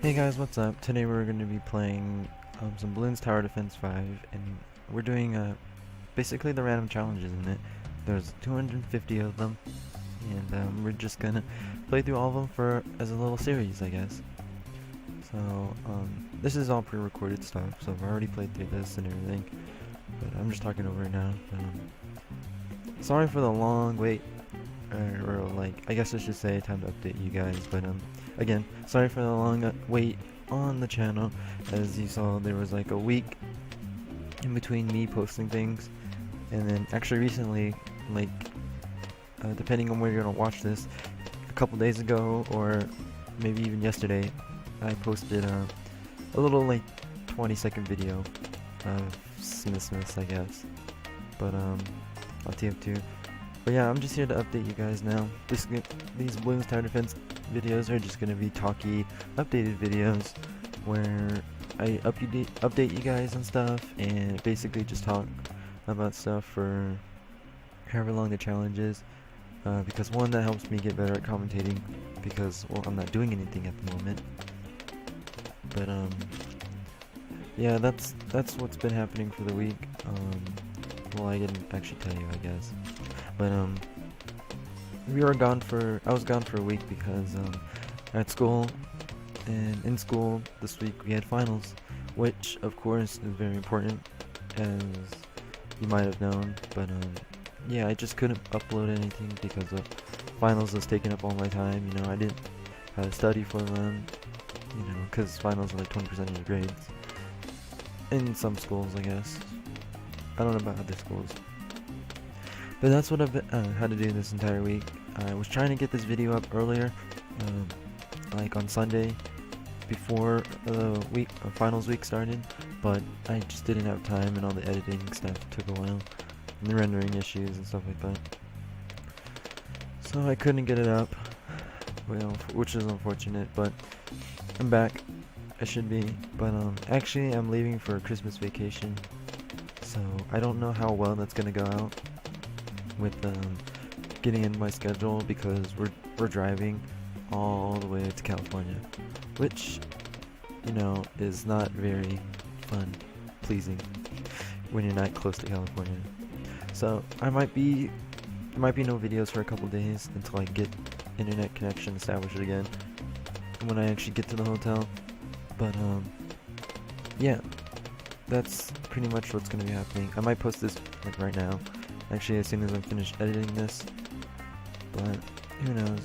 Hey guys, what's up? Today we're going to be playing some Bloons Tower Defense 5, and we're doing basically the random challenges in it. There's 250 of them, and we're just gonna play through all of them as a little series, I guess. So this is all pre-recorded stuff, so I've already played through this and everything, but I'm just talking over it now. Sorry for the long wait, or like I guess I should say time to update you guys, but again, sorry for the long wait on the channel. As you saw, there was like a week in between me posting things, and then actually recently, like depending on where you're gonna watch this, a couple days ago or maybe even yesterday, I posted a little like 20-second video of Smithmas, I guess, but on TF2. But yeah, I'm just here to update you guys now. These Bloons Tower Defense videos are just gonna be talky, updated videos where I update you guys on stuff and basically just talk about stuff for however long the challenge is. Because one, that helps me get better at commentating because, well, I'm not doing anything at the moment. But yeah, that's what's been happening for the week. Well, I didn't actually tell you, I guess. But I was gone for a week because at school, and in school this week we had finals, which of course is very important, as you might have known. But yeah, I just couldn't upload anything because of finals was taking up all my time. You know, I didn't have to study for them, you know, because finals are like 20% of your grades in some schools, I guess. I don't know about other schools. But that's what I've had to do this entire week. I was trying to get this video up earlier, like on Sunday, before the finals week started, but I just didn't have time, and all the editing stuff took a while, and the rendering issues and stuff like that. So I couldn't get it up, well, which is unfortunate, but I'm back. I should be, but actually I'm leaving for a Christmas vacation, so I don't know how well that's gonna go out with getting in my schedule, because we're driving all the way to California, which, you know, is not very fun, pleasing when you're not close to California. So there might be no videos for a couple days until I get internet connection established again, when I actually get to the hotel. But yeah, that's pretty much what's gonna be happening. I might post this like right now, actually, as soon as I'm finished editing this, but who knows.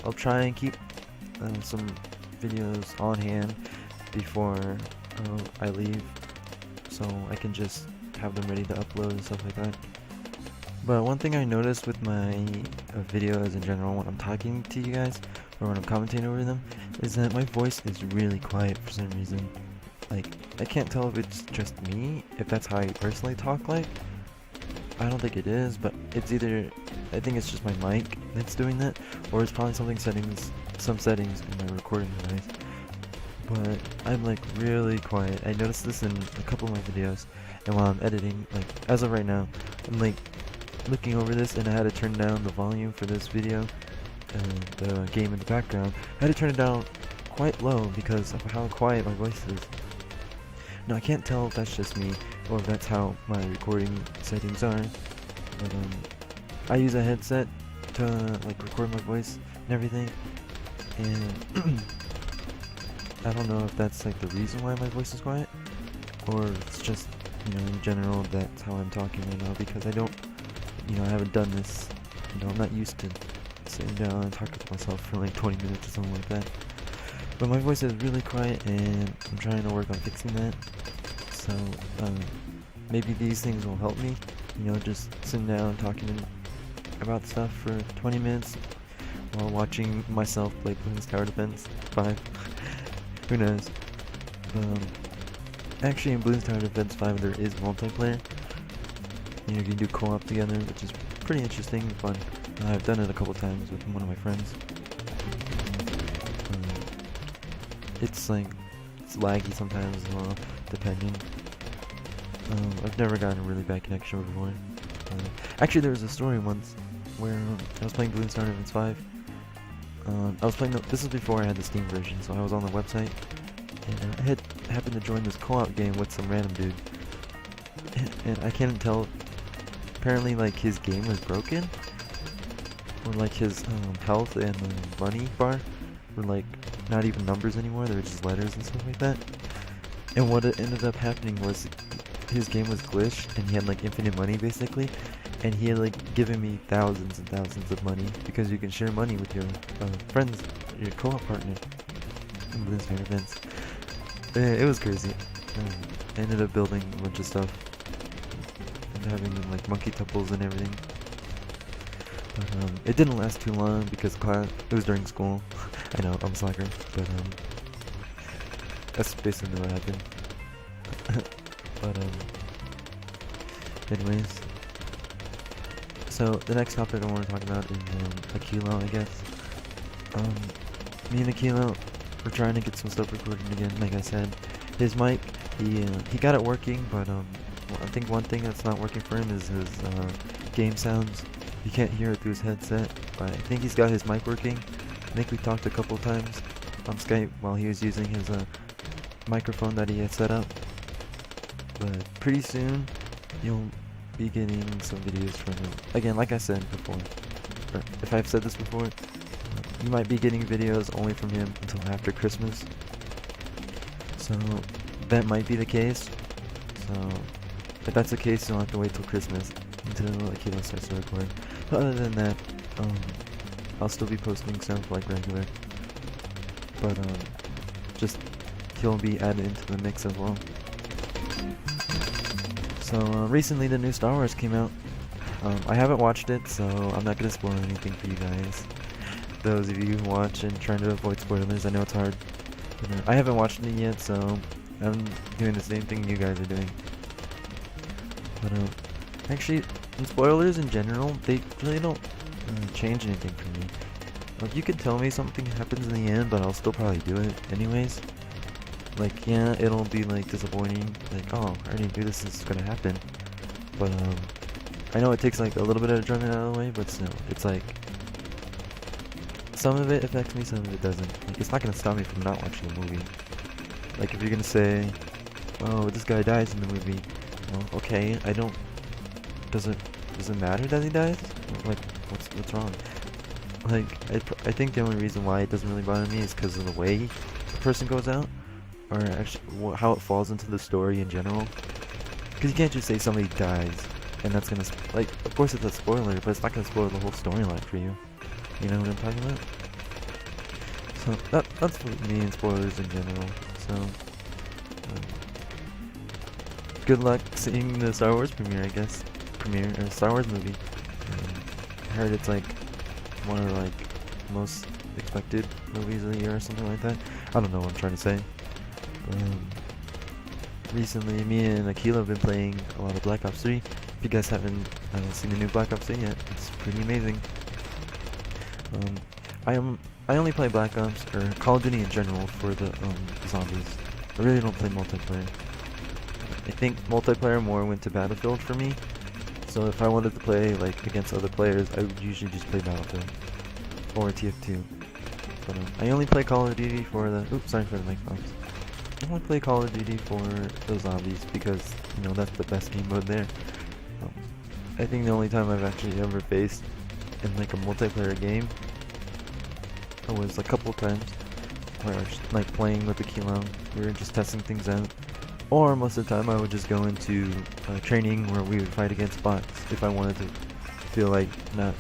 I'll try and keep some videos on hand before I leave, so I can just have them ready to upload and stuff like that. But one thing I noticed with my videos in general, when I'm talking to you guys or when I'm commentating over them, is that my voice is really quiet for some reason. Like, I can't tell if it's just me, if that's how I personally talk like. I don't think it is, but it's either, I think it's just my mic that's doing that, or it's probably some settings in my recording device. But I'm like really quiet. I noticed this in a couple of my videos, and while I'm editing, like as of right now, I'm like looking over this, and I had to turn down the volume for this video, and the game in the background. I had to turn it down quite low because of how quiet my voice is. Now I can't tell if that's just me or if that's how my recording settings are, but I use a headset to like record my voice and everything, and I don't know if that's like the reason why my voice is quiet, or if it's just, you know, in general that's how I'm talking right now, because I haven't done this, you know, I'm not used to sitting down and talking to myself for like 20 minutes or something like that. But my voice is really quiet, and I'm trying to work on fixing that. So maybe these things will help me, you know, just sitting down talking about stuff for 20 minutes while watching myself play Bloons Tower Defense 5. Who knows? Actually, in Bloons Tower Defense 5 there is multiplayer. You know, you can do co-op together, which is pretty interesting and fun. I've done it a couple times with one of my friends. It's like, it's laggy sometimes as well, depending. I've never gotten a really bad connection before. Actually, there was a story once where I was playing Bloons Tower Defense 5, I was playing this is before I had the Steam version, so I was on the website, and I had happened to join this co-op game with some random dude, and I can't tell, apparently like his game was broken, or like his health and money bar were like not even numbers anymore, they were just letters and stuff like that. And what ended up happening was his game was glitched, and he had like infinite money basically, and he had like given me thousands and thousands of money because you can share money with your friends, your co-op partner in Bloons Tower Defense. It was crazy. I ended up building a bunch of stuff and having like monkey tupples and everything. But it didn't last too long because it was during school. I know, I'm a slacker, but that's basically what happened. But anyways, so the next topic I want to talk about is Akilo, I guess. Me and Akilo, we're trying to get some stuff recorded again. Like I said, his mic, he got it working, but I think one thing that's not working for him is his game sounds. You can't hear it through his headset, but I think he's got his mic working. I think we talked a couple times on Skype while he was using his microphone that he had set up. But pretty soon, you'll be getting some videos from him. Again, like I said before, or if I've said this before, you might be getting videos only from him until after Christmas. So that might be the case. So if that's the case, you'll have to wait till Christmas until Akilo starts to record. But other than that, I'll still be posting stuff like regular. But just he'll be added into the mix as well. So recently the new Star Wars came out. I haven't watched it, so I'm not gonna spoil anything for you guys. Those of you who watch and trying to avoid spoilers, I know it's hard. But, I haven't watched it yet, so I'm doing the same thing you guys are doing. But actually, in spoilers in general, they really don't change anything for me. Like, you can tell me something happens in the end, but I'll still probably do it anyways. Like, yeah, it'll be like disappointing, like, oh, I already knew this is gonna happen. But I know it takes like a little bit of enjoyment out of the way, but still, it's like, some of it affects me, some of it doesn't. Like, it's not gonna stop me from not watching the movie. Like, if you're gonna say, oh, this guy dies in the movie, well, okay, does it matter that he dies? Like, what's wrong? Like, I think the only reason why it doesn't really bother me is because of the way the person goes out, or actually how it falls into the story in general. Because you can't just say somebody dies, and that's gonna, like, of course it's a spoiler, but it's not gonna spoil the whole storyline for you. You know what I'm talking about? So that's what me and spoilers in general. So good luck seeing the Star Wars premiere, I guess. Or Star Wars movie. I heard it's like one of like most expected movies of the year or something like that. I don't know what I'm trying to say. Recently, me and Akilo have been playing a lot of Black Ops 3. If you guys haven't seen the new Black Ops 3 yet, it's pretty amazing. I only play Black Ops or Call of Duty in general for the zombies. I really don't play multiplayer. I think multiplayer more went to Battlefield for me. So if I wanted to play like against other players, I would usually just play Battlefield or TF2. But I only play Call of Duty for the. Oops, sorry for the mic box. I only play Call of Duty for the zombies because, you know, that's the best game mode there. I think the only time I've actually ever faced in like a multiplayer game was a couple times where I was like playing with Akilo. We were just testing things out. Or most of the time I would just go into training where we would fight against bots if I wanted to feel like not,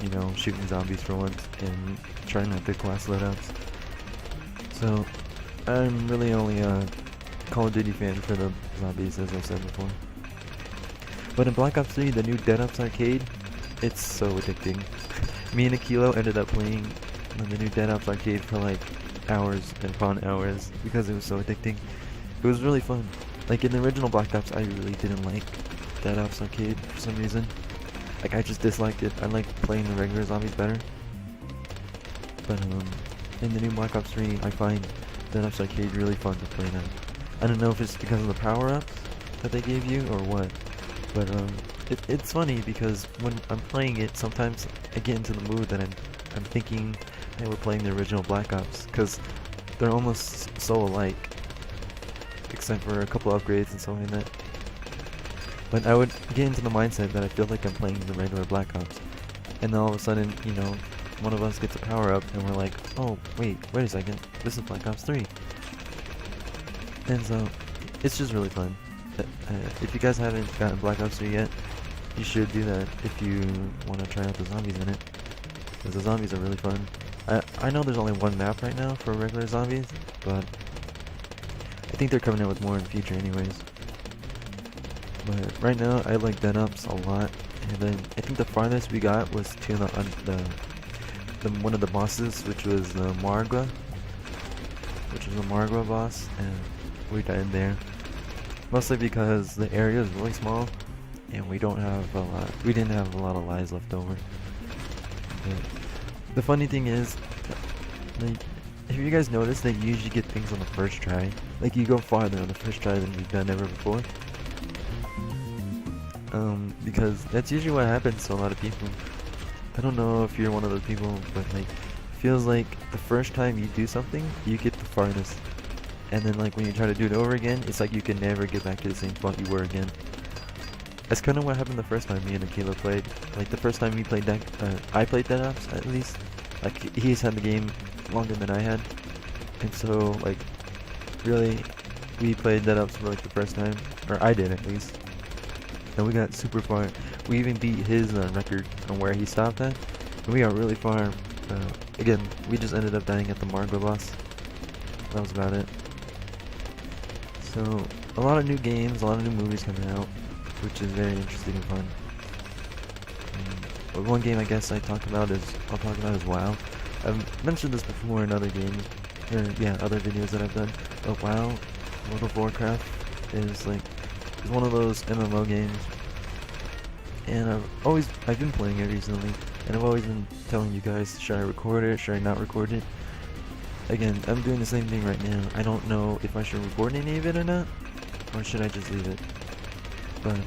you know, shooting zombies for once and trying not to class loadouts. So I'm really only a Call of Duty fan for the zombies, as I said before. But in Black Ops 3, the new Dead Ops Arcade, it's so addicting. Me and Akilo ended up playing the new Dead Ops Arcade for like hours and upon hours because it was so addicting. It was really fun. Like in the original Black Ops, I really didn't like Dead Ops Arcade for some reason. Like I just disliked it. I like playing the regular zombies better. But in the new Black Ops 3, I find Dead Ops Arcade really fun to play now. I don't know if it's because of the power-ups that they gave you or what. But it's funny because when I'm playing it, sometimes I get into the mood that I'm thinking hey, we're playing the original Black Ops, because they're almost so alike, except for a couple upgrades and something like that. But I would get into the mindset that I feel like I'm playing the regular Black Ops, and then all of a sudden, you know, one of us gets a power up, and we're like, oh, wait a second, this is Black Ops 3. And so, it's just really fun. If you guys haven't gotten Black Ops 3 yet, you should do that if you want to try out the zombies in it, because the zombies are really fun. I know there's only one map right now for regular zombies, but I think they're coming out with more in the future anyways. But right now, I like dead ups a lot, and then I think the farthest we got was to the one of the bosses, which was the Margwa, boss, and we died there. Mostly because the area is really small, and we didn't have a lot of lives left over. But the funny thing is, like, if you guys notice that you usually get things on the first try, like you go farther on the first try than you've done ever before. Because that's usually what happens to a lot of people. I don't know if you're one of those people, but like, it feels like the first time you do something, you get the farthest. And then like when you try to do it over again, it's like you can never get back to the same spot you were again. That's kind of what happened the first time me and Akila played. Like the first time we played I played Dead Ops at least. Like he's had the game longer than I had. And so like, really, we played Dead Ops for like the first time, or I did at least. And we got super far. We even beat his record on where he stopped at. And we got really far. Again, we just ended up dying at the Margwa boss. That was about it. So, a lot of new games, a lot of new movies coming out, which is very interesting and fun. But one game I guess I'll talk about is WoW. I've mentioned this before in other games, or yeah, other videos that I've done. But WoW, World of Warcraft, is one of those MMO games, and I've been playing it recently, and I've always been telling you guys, should I record it, should I not record it? Again, I'm doing the same thing right now. I don't know if I should record any of it or not, or should I just leave it? But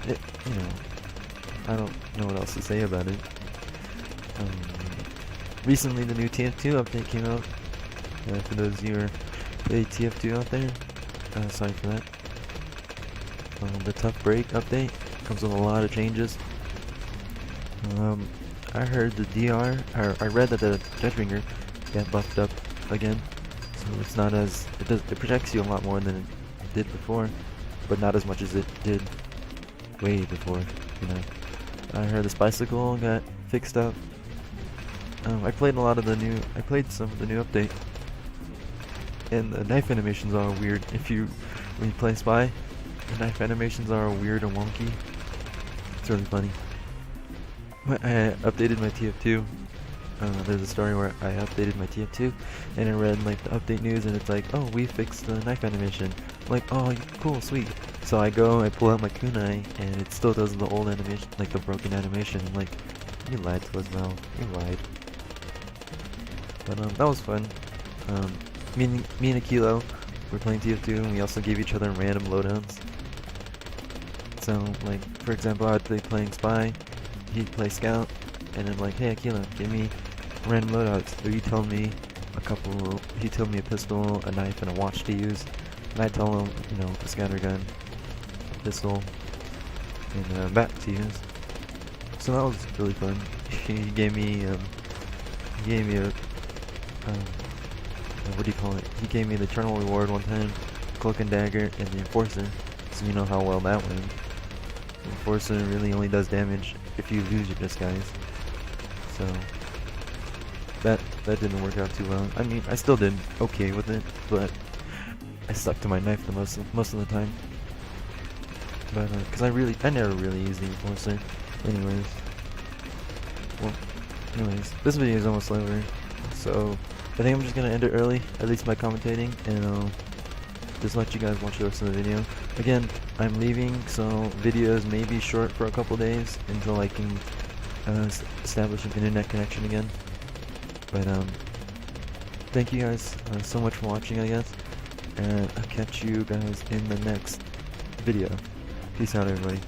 you know, I don't know what else to say about it. Recently the new TF2 update came out. For those of you who play TF2 out there, sorry for that. The Tough Break update comes with a lot of changes. I heard the DR, or I read that the Deathbringer got buffed up again, so it's not as, it protects you a lot more than it did before, but not as much as it did way before, you know. I heard the Bicycle got fixed up. I played some of the new update, and the knife animations are weird. When you play Spy, the knife animations are weird and wonky. It's really funny. I updated my TF2. There's a story where I updated my TF2, and I read like the update news, and it's like, oh, we fixed the knife animation. I'm like, oh, cool, sweet. So I pull out my kunai, and it still does the old animation, like the broken animation. I'm like, you lied to us, Val. You lied. But that was fun. Me and Akilo were playing TF2, and we also gave each other random loadouts. So, like, for example, I'd be playing Spy, he'd play Scout, and I'm like, hey Akilo, give me random loadouts. So he told me a pistol, a knife, and a watch to use. And I tell him, you know, a scatter gun, a pistol, and a bat to use. So that was really fun. He gave me a what do you call it? He gave me the Eternal Reward one time, Cloak and Dagger, and the Enforcer. So you know how well that went. The Enforcer really only does damage if you lose your disguise. So that didn't work out too well. I mean, I still did okay with it, but I stuck to my knife the most of the time. But because I never really used the Enforcer. Anyways, this video is almost over, so I think I'm just gonna end it early, at least by commentating, and just let you guys watch the rest of the video. Again, I'm leaving, so videos may be short for a couple days until I can establish an internet connection again. But thank you guys so much for watching, I guess, and I'll catch you guys in the next video. Peace out, everybody.